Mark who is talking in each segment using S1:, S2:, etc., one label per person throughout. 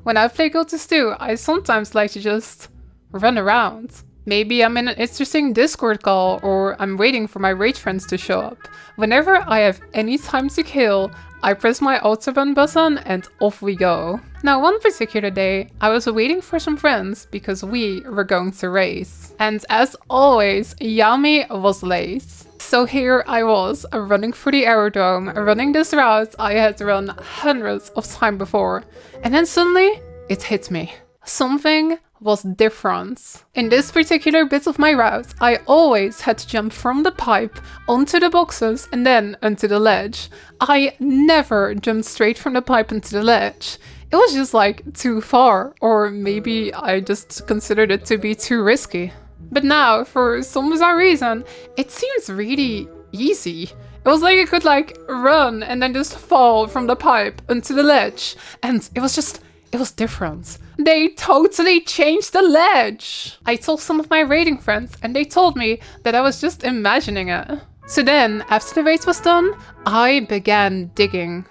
S1: When I play Guilty Stew, I sometimes like to just run around. Maybe I'm in an interesting Discord call, or I'm waiting for my raid friends to show up. Whenever I have any time to kill, I press my auto-run button and off we go. Now, one particular day, I was waiting for some friends because we were going to race. And as always, Yami was late. So here I was, running through the aerodrome, running this route I had run hundreds of times before. And then suddenly, it hit me. Something was different. In this particular bit of my route, I always had to jump from the pipe onto the boxes and then onto the ledge. I never jumped straight from the pipe into the ledge. It was just like too far, or maybe I just considered it to be too risky. But now, for some bizarre reason, it seems really easy. It was like I could like run and then just fall from the pipe onto the ledge, and it was different. They totally changed the ledge! I told some of my raiding friends and they told me that I was just imagining it. So then, after the race was done, I began digging.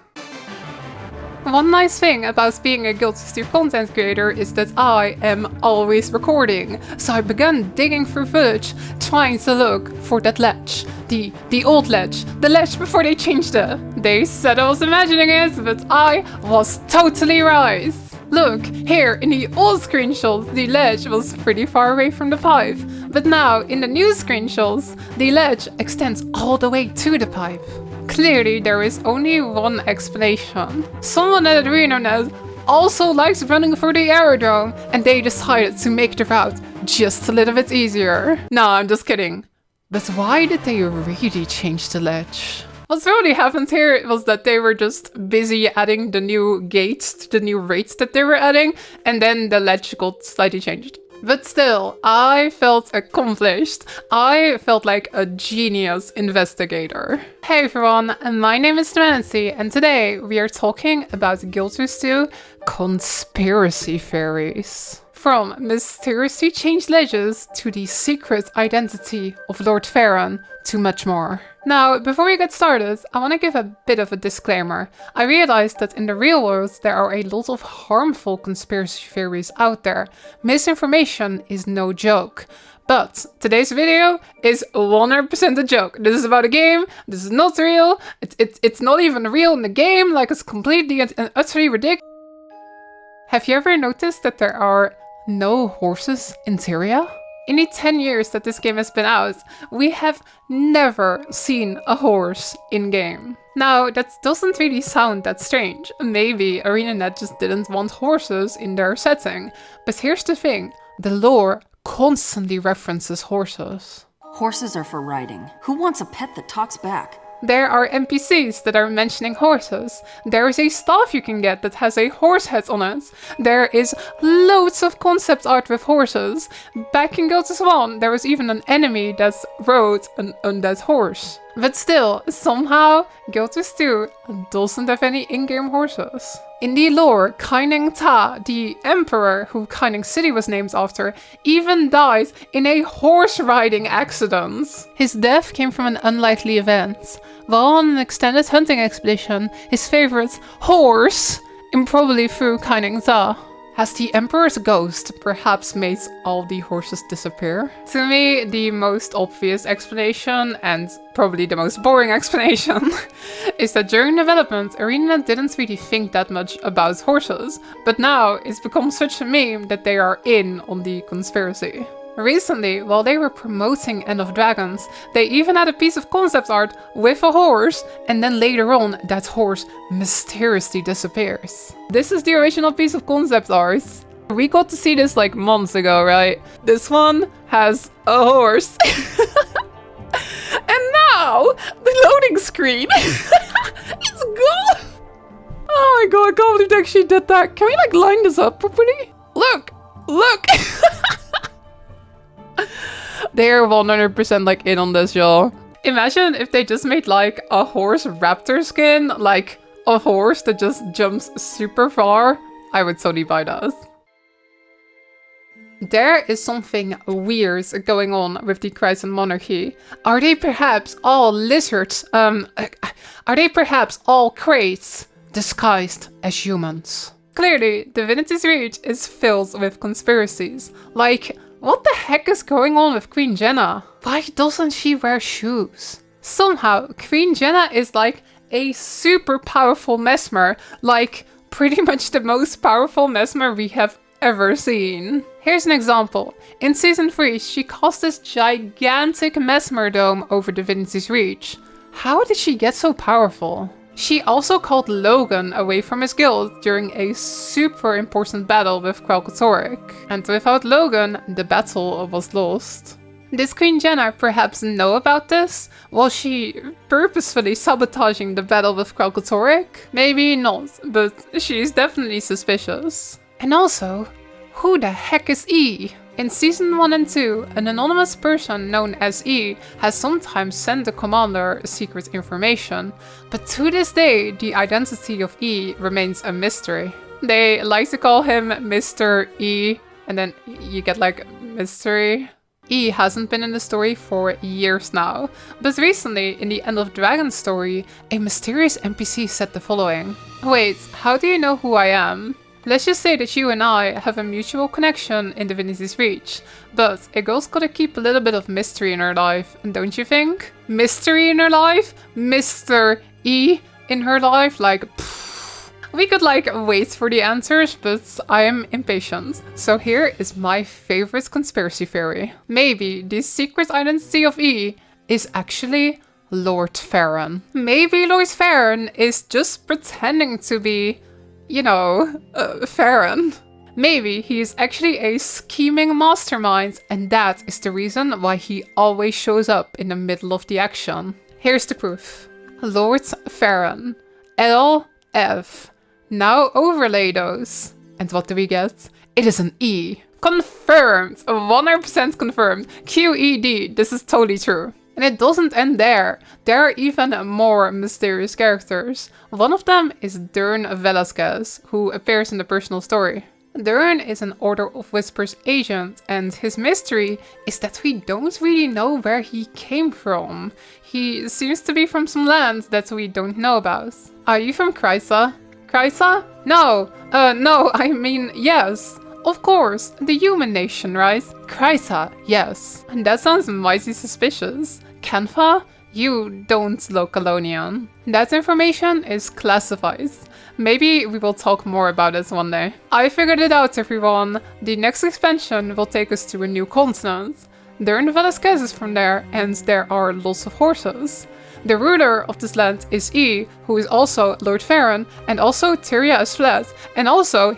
S1: One nice thing about being a Guilty Stew content creator is that I am always recording. So I began digging through footage, trying to look for that ledge. The old ledge. The ledge before they changed it. They said I was imagining it, but I was totally right. Look, here in the old screenshots, the ledge was pretty far away from the pipe. But now, in the new screenshots, the ledge extends all the way to the pipe. Clearly, there is only one explanation. Someone at ArenaNet also likes running through the aerodrome, and they decided to make the route just a little bit easier. No, I'm just kidding. But why did they really change the ledge? What really happened here was that they were just busy adding the new gates to the new rates that they were adding, and then the ledge got slightly changed. But still, I felt accomplished. I felt like a genius investigator. Hey everyone, my name is Nancy, and today we are talking about Guilty Stew conspiracy theories. From mysteriously changed ledges to the secret identity of Lord Faren to much more. Now, before we get started, I want to give a bit of a disclaimer. I realized that in the real world there are a lot of harmful conspiracy theories out there. Misinformation is no joke. But today's video is 100% a joke. This is about a game, this is not real, it's not even real in the game, like it's completely and utterly ridiculous. Have you ever noticed that there are no horses in Tyria? In the 10 years that this game has been out, we have never seen a horse in-game. Now, that doesn't really sound that strange. Maybe ArenaNet just didn't want horses in their setting. But here's the thing, the lore constantly references horses.
S2: Horses are for riding. Who wants a pet that talks back?
S1: There are NPCs that are mentioning horses. There is a staff you can get that has a horse head on it. There is loads of concept art with horses. Back in Guilty Swan, there was even an enemy that rode an undead horse. But still, somehow, Guilty Stew doesn't have any in-game horses. In the lore, Kaining Ta, the emperor who Kaining City was named after, even died in a horse-riding accident. His death came from an unlikely event. While on an extended hunting expedition, his favorite horse improbably threw Kaining Ta. Has the Emperor's ghost perhaps made all the horses disappear? To me, the most obvious explanation, and probably the most boring explanation, is that during development, ArenaNet didn't really think that much about horses, but now it's become such a meme that they are in on the conspiracy. Recently, while they were promoting End of Dragons, they even had a piece of concept art with a horse, and then later on, that horse mysteriously disappears. This is the original piece of concept art. We got to see this like months ago, right? This one has a horse. And now, the loading screen, it's gone! Oh my god, I can't believe they actually did that. Can we like line this up properly? Look! Look! They're 100% like in on this, y'all. Imagine if they just made like a horse raptor skin, like a horse that just jumps super far. I would totally buy that. There is something weird going on with the Kryson monarchy. Are they perhaps all lizards? Are they perhaps all crates disguised as humans? Clearly, Divinity's Reach is filled with conspiracies. Like, what the heck is going on with Queen Jenna? Why doesn't she wear shoes? Somehow, Queen Jenna is like a super powerful mesmer, like pretty much the most powerful mesmer we have ever seen. Here's an example. In Season 3, she cast this gigantic mesmer dome over Divinity's Reach. How did she get so powerful? She also called Logan away from his guild during a super important battle with Kralkatorrik. And without Logan, the battle was lost. Does Queen Jenna perhaps know about this? Was she purposefully sabotaging the battle with Kralkatorrik? Maybe not, but she's definitely suspicious. And also, who the heck is E? In Season 1 and 2, an anonymous person known as E has sometimes sent the commander secret information, but to this day, the identity of E remains a mystery. They like to call him Mr. E, and then you get like mystery. E hasn't been in the story for years now, but recently, in the End of Dragon story, a mysterious NPC said the following. Wait, how do you know who I am? Let's just say that you and I have a mutual connection in Divinity's Reach, but a girl's gotta keep a little bit of mystery in her life, don't you think? Mystery in her life? Mr. E in her life? Like, pfft. We could like wait for the answers, but I am impatient. So here is my favorite conspiracy theory. Maybe the secret identity of E is actually Lord Faren. Maybe Lord Faren is just pretending to be, you know, Faren. Maybe he is actually a scheming mastermind, and that is the reason why he always shows up in the middle of the action. Here's the proof. Lord Faren. LF. Now overlay those. And what do we get? It is an E. Confirmed! 100% confirmed. QED. This is totally true. And it doesn't end there. There are even more mysterious characters. One of them is Dern Velasquez, who appears in the personal story. Dern is an Order of Whispers agent, and his mystery is that we don't really know where he came from. He seems to be from some land that we don't know about. Are you from Krysa? Krysa? No, I mean, yes. Of course, the human nation, right? Krysa, yes. And that sounds mighty suspicious. Kanfa? You don't look Colonian. That information is classified. Maybe we will talk more about it one day. I figured it out, everyone. The next expansion will take us to a new continent. Dern Velasquez is from there, and there are lots of horses. The ruler of this land is E, who is also Lord Faren, and also Tyria is fled, and also...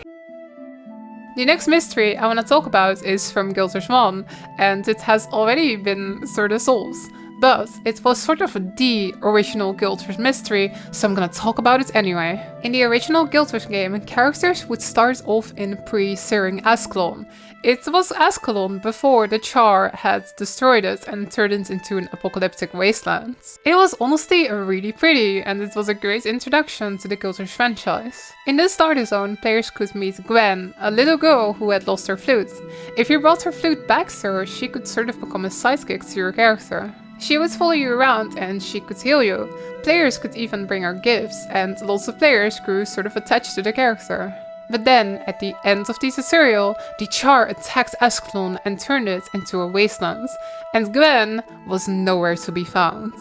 S1: The next mystery I want to talk about is from Guild Wars 1, and it has already been sort of solved. But it was sort of the original Guild Wars mystery, so I'm gonna talk about it anyway. In the original Guild Wars game, characters would start off in pre-Searing Ascalon. It was Ascalon before the Char had destroyed it and turned it into an apocalyptic wasteland. It was honestly really pretty, and it was a great introduction to the Guild Wars franchise. In the starter zone, players could meet Gwen, a little girl who had lost her flute. If you brought her flute back to her, she could sort of become a sidekick to your character. She would follow you around and she could heal you. Players could even bring her gifts, and lots of players grew sort of attached to the character. But then, at the end of the tutorial, the Char attacked Ascalon and turned it into a wasteland, and Gwen was nowhere to be found.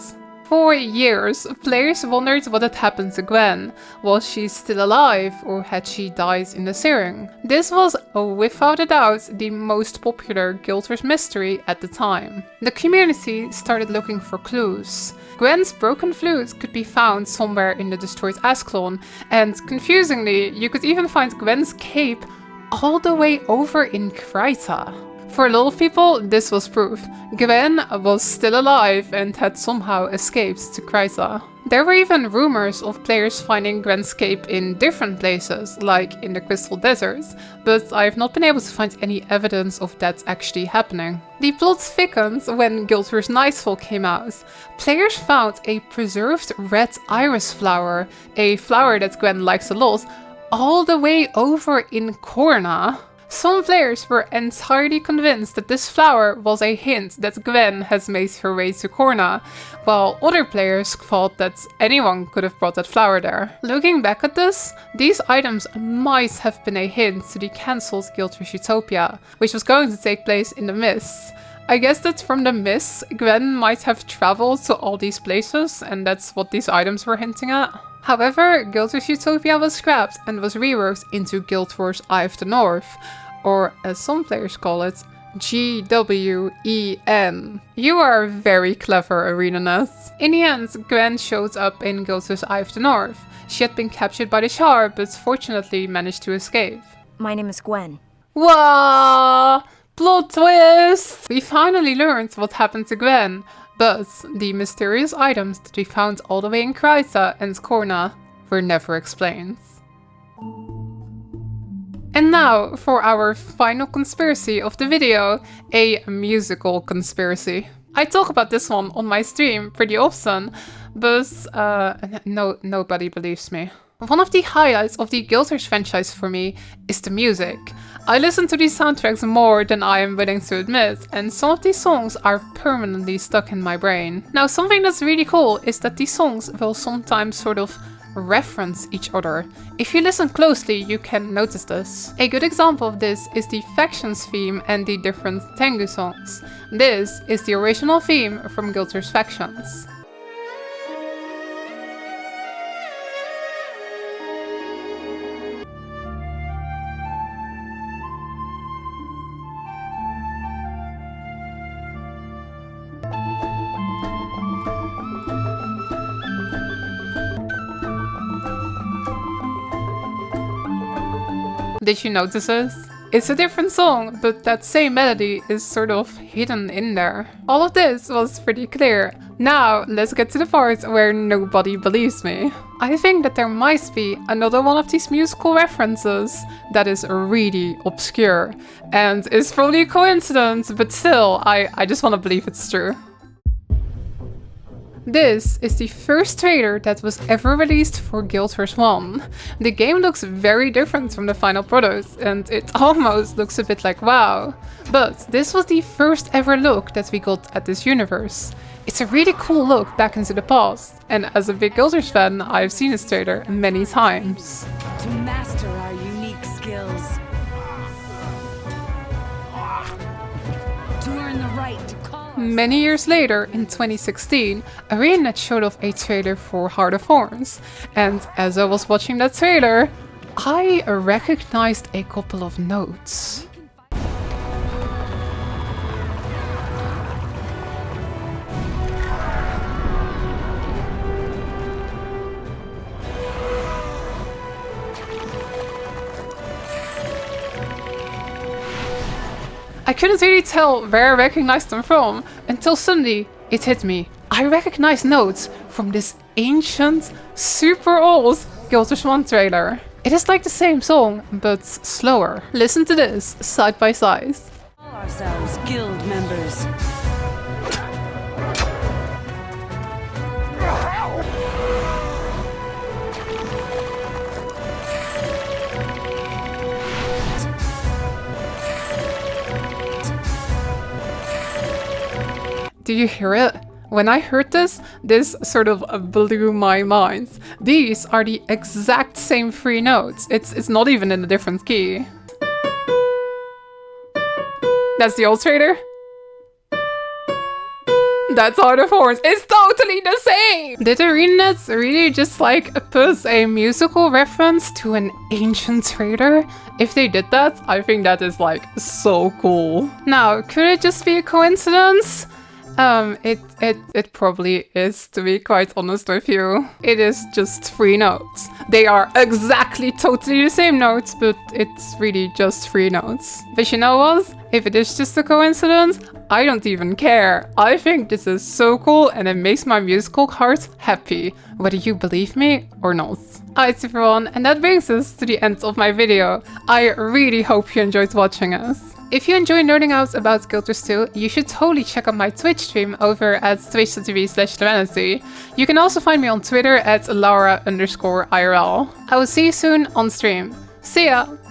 S1: For years, players wondered what had happened to Gwen. Was she still alive, or had she died in the Searing? This was, without a doubt, the most popular Guild Wars mystery at the time. The community started looking for clues. Gwen's broken flute could be found somewhere in the destroyed Ascalon, and confusingly, you could even find Gwen's cape all the way over in Kryta. For a lot of people, this was proof. Gwen was still alive and had somehow escaped to Kryta. There were even rumors of players finding Gwen's cape in different places, like in the Crystal Desert, but I've not been able to find any evidence of that actually happening. The plot thickened when Guild Wars Nightfall came out. Players found a preserved red iris flower, a flower that Gwen likes a lot, all the way over in Korna. Some players were entirely convinced that this flower was a hint that Gwen has made her way to Corna, while other players thought that anyone could have brought that flower there. Looking back at this, these items might have been a hint to the cancelled Guilders Utopia, which was going to take place in the Mists. I guess that from the Mists, Gwen might have traveled to all these places, and that's what these items were hinting at. However, Guilders Utopia was scrapped and was reworked into Guild Wars Eye of the North, or as some players call it, GWEN. You are very clever, ArenaNet. In the end, Gwen showed up in Guild Wars Eye of the North. She had been captured by the Shar, but fortunately managed to escape.
S3: My name is Gwen.
S1: Whoa! Plot twist! We finally learned what happened to Gwen, but the mysterious items that we found all the way in Kryta and Corna were never explained. And now for our final conspiracy of the video, a musical conspiracy. I talk about this one on my stream pretty often, but nobody believes me. One of the highlights of the Guild Wars franchise for me is the music. I listen to these soundtracks more than I am willing to admit, and some of these songs are permanently stuck in my brain. Now, something that's really cool is that these songs will sometimes sort of reference each other. If you listen closely, you can notice this. A good example of this is the Factions theme and the different Tengu songs. This is the original theme from Guild Wars Factions. Did you notice this? It's a different song, but that same melody is sort of hidden in there. All of this was pretty clear. Now, let's get to the part where nobody believes me. I think that there might be another one of these musical references that is really obscure. And it's probably a coincidence, but still, I just want to believe it's true. This is the first trailer that was ever released for Guild Wars 1. The game looks very different from the final product, and it almost looks a bit like WoW. But this was the first ever look that we got at this universe. It's a really cool look back into the past, and as a big Guild Wars fan, I've seen this trailer many times.
S4: To master our unique skills. To earn the right to call.
S1: Many years later, in 2016, ArenaNet showed off a trailer for Heart of Horns, and as I was watching that trailer, I recognized a couple of notes. I couldn't really tell where I recognized them from, until suddenly it hit me. I recognized notes from this ancient, super old Guild Wars 1 trailer. It is like the same song, but slower. Listen to this, side by side.
S4: Call ourselves guild members.
S1: Do you hear it? When I heard this sort of blew my mind. These are the exact same three notes. It's not even in a different key. That's the old trailer? That's Heart of Horns. It's totally the same! Did ArenaNet really just like put a musical reference to an ancient trailer? If they did that, I think that is like so cool. Now, could it just be a coincidence? It probably is, to be quite honest with you. It is just three notes. They are exactly totally the same notes, but it's really just three notes. But you know what? If it is just a coincidence, I don't even care. I think this is so cool and it makes my musical heart happy, whether you believe me or not. Alright everyone, and that brings us to the end of my video. I really hope you enjoyed watching us. If you enjoy nerding out about Guild Wars 2, you should totally check out my Twitch stream over at twitch.tv/Serenity. You can also find me on Twitter at Laura_IRL. I will see you soon on stream. See ya!